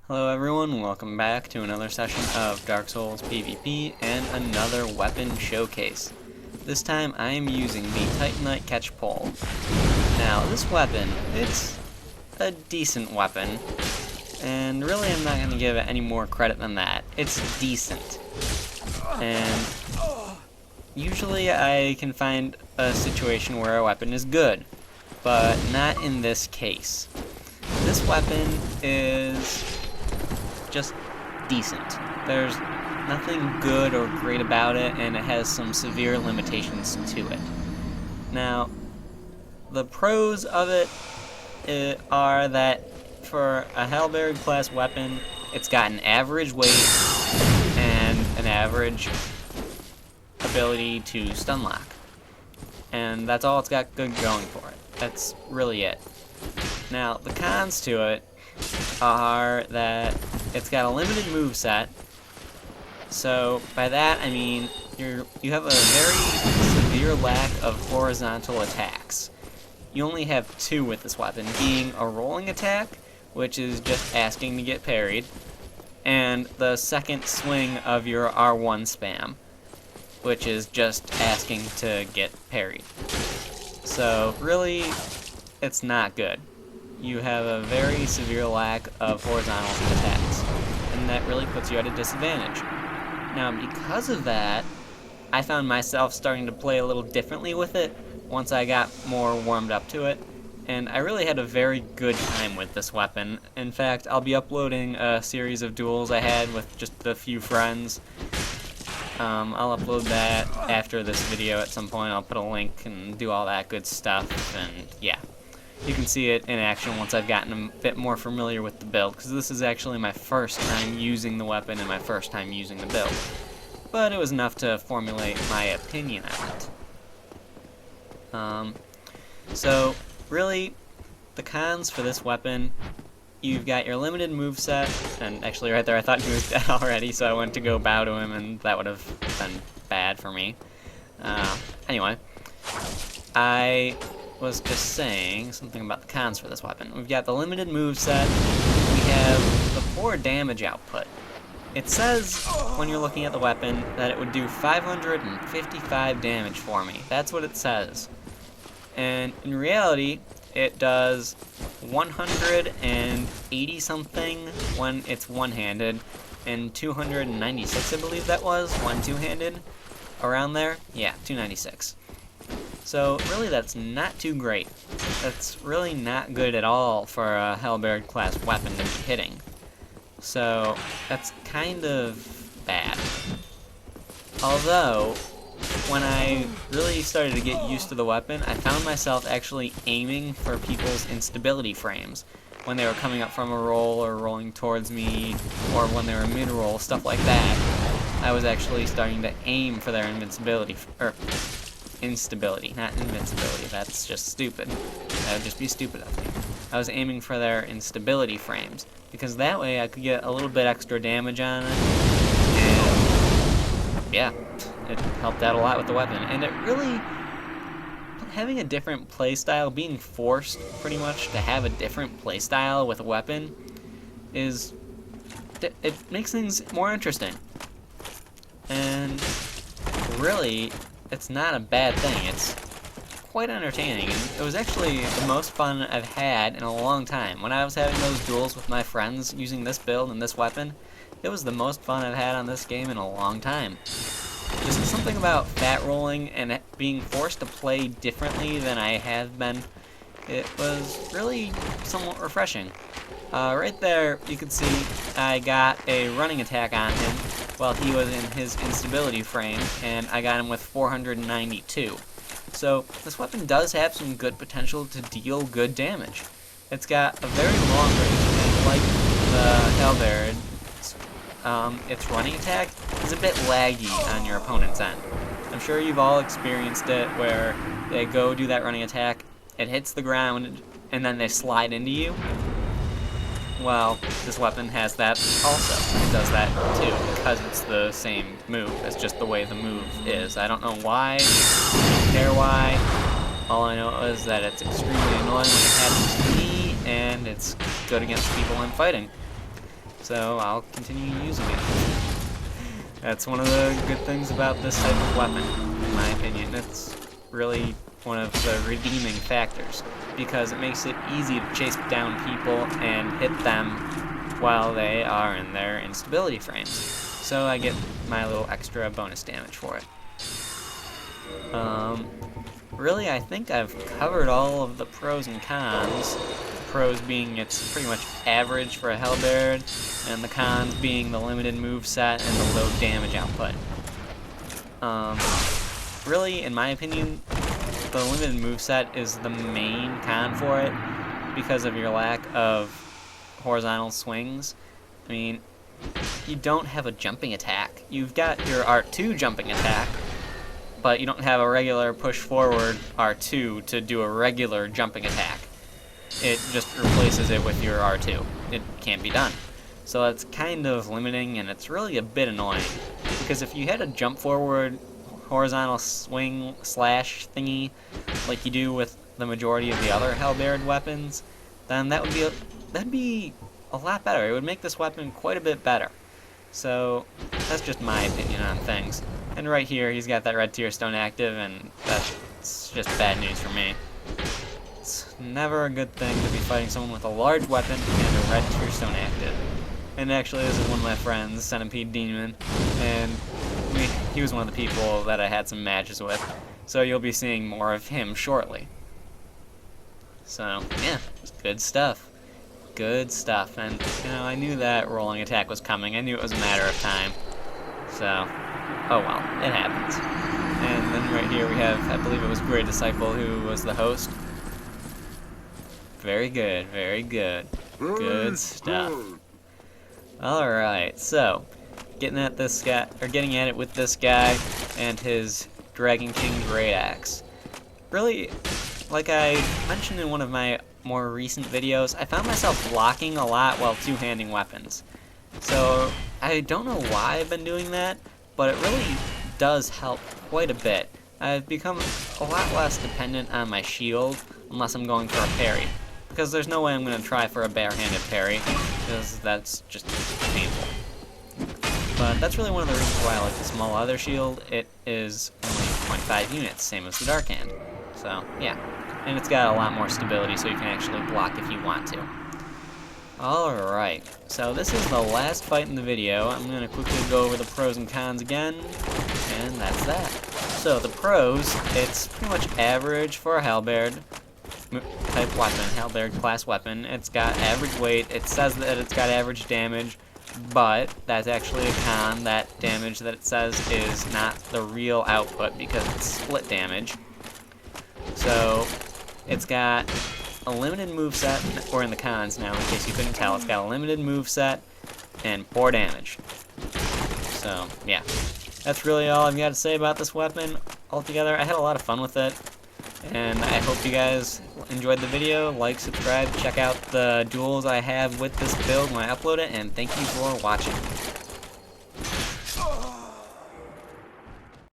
Hello everyone, welcome back to another session of Dark Souls PvP and another weapon showcase. This time I am using the Titanite catch pole. Now this weapon, it's a decent weapon, and really I'm not going to give it any more credit than that. It's decent. And usually I can find a situation where a weapon is good, but not in this case. This weapon is just decent. There's nothing good or great about it, and it has some severe limitations to it. Now, the pros of it are that for a halberd class weapon, it's got an average weight and an average ability to stun lock. And that's all it's got good going for it. That's really it. Now, the cons to it are that it's got a limited moveset. So by that I mean you have a very severe lack of horizontal attacks. You only have two with this weapon, being a rolling attack, which is just asking to get parried, and the second swing of your R1 spam, which is just asking to get parried. So really, it's not good. You have a very severe lack of horizontal attacks, and that really puts you at a disadvantage. Now, because of that, I found myself starting to play a little differently with it once I got more warmed up to it, and I really had a very good time with this weapon. In fact, I'll be uploading a series of duels I had with just a few friends. I'll upload that after this video at some point. I'll put a link and do all that good stuff, and yeah. You can see it in action once I've gotten a bit more familiar with the build, because this is actually my first time using the weapon and my first time using the build. But it was enough to formulate my opinion on it. So, really, the cons for this weapon, you've got your limited moveset, and actually right there I thought he was dead already, so I went to go bow to him, and that would have been bad for me. Anyway, I was just saying something about the cons for this weapon. We've got the limited moveset, we have the poor damage output. It says, when you're looking at the weapon, that it would do 555 damage for me. That's what it says. And in reality, it does 180 something when it's one-handed, and 296 I believe that was, when two-handed. Around there? Yeah, 296. So really that's not too great. That's really not good at all for a halberd class weapon to be hitting. So that's kind of bad. Although, when I really started to get used to the weapon, I found myself actually aiming for people's instability frames. When they were coming up from a roll or rolling towards me, or when they were mid-roll, stuff like that. I was actually starting to aim for their invincibility, instability, not invincibility. That's just stupid. That would just be stupid of me. I was aiming for their instability frames, because that way I could get a little bit extra damage on it, and yeah, it helped out a lot with the weapon. And it really, having a different playstyle, being forced pretty much to have a different playstyle with a weapon, it makes things more interesting. And really, it's not a bad thing. It's quite entertaining, and it was actually the most fun I've had in a long time. When I was having those duels with my friends using this build and this weapon, it was the most fun I've had on this game in a long time. Just something about fat rolling and being forced to play differently than I have been, it was really somewhat refreshing. Right there, you can see I got a running attack on him while he was in his instability frame, and I got him with 492. So this weapon does have some good potential to deal good damage. It's got a very long range, and like the halberd, its running attack is a bit laggy on your opponent's end. I'm sure you've all experienced it where they go do that running attack it hits the ground, and then they slide into you. Well, this weapon has that also. It does that too, because it's the same move. It's just the way the move is. I don't know why, I don't care why. All I know is that it's extremely annoying when it happens to me, and it's good against people I'm fighting. So I'll continue using it. That's one of the good things about this type of weapon, in my opinion. It's really one of the redeeming factors, because it makes it easy to chase down people and hit them while they are in their instability frames. So I get my little extra bonus damage for it. Really, I think I've covered all of the pros and cons. The pros being it's pretty much average for a halberd, and the cons being the limited move set and the low damage output. Really, in my opinion, the limited moveset is the main con for it because of your lack of horizontal swings. I mean, you don't have a jumping attack. You've got your R2 jumping attack, but you don't have a regular push forward R2 to do a regular jumping attack. It just replaces it with your R2. It can't be done. So that's kind of limiting, and it's really a bit annoying, because if you had a jump forward horizontal swing slash thingy like you do with the majority of the other halberd weapons, then that'd be a lot better. It would make this weapon quite a bit better. So that's just my opinion on things. And right here he's got that red tier stone active, and that's just bad news for me. It's never a good thing to be fighting someone with a large weapon and a red tier stone active. And actually, this is one of my friends, Centipede Demon, and he was one of the people that I had some matches with, so you'll be seeing more of him shortly. So, yeah, it's good stuff. Good stuff, and, you know, I knew that rolling attack was coming. I knew it was a matter of time. So, oh well, it happens. And then right here we have, I believe it was Great Disciple who was the host. Very good, very good. Good stuff. Alright, so getting at it with this guy and his Dragon King Great Axe. Really, like I mentioned in one of my more recent videos, I found myself blocking a lot while two-handing weapons. So I don't know why I've been doing that, but it really does help quite a bit. I've become a lot less dependent on my shield unless I'm going for a parry, because there's no way I'm going to try for a barehanded parry, because that's just painful. But that's really one of the reasons why I like the small leather shield. It is only 0.5 units, same as the Dark Hand. So, yeah. And it's got a lot more stability, so you can actually block if you want to. Alright, so this is the last fight in the video. I'm going to quickly go over the pros and cons again, and that's that. So, the pros, it's pretty much average for a halberd type weapon, halberd class weapon. It's got average weight. It says that it's got average damage, but that's actually a con. That damage that it says is not the real output because it's split damage. So it's got a limited moveset, or in the cons now, in case you couldn't tell, it's got a limited moveset and poor damage. So yeah, that's really all I've got to say about this weapon. Altogether, I had a lot of fun with it. And I hope you guys enjoyed the video. Like, subscribe, check out the duels I have with this build when I upload it, and thank you for watching.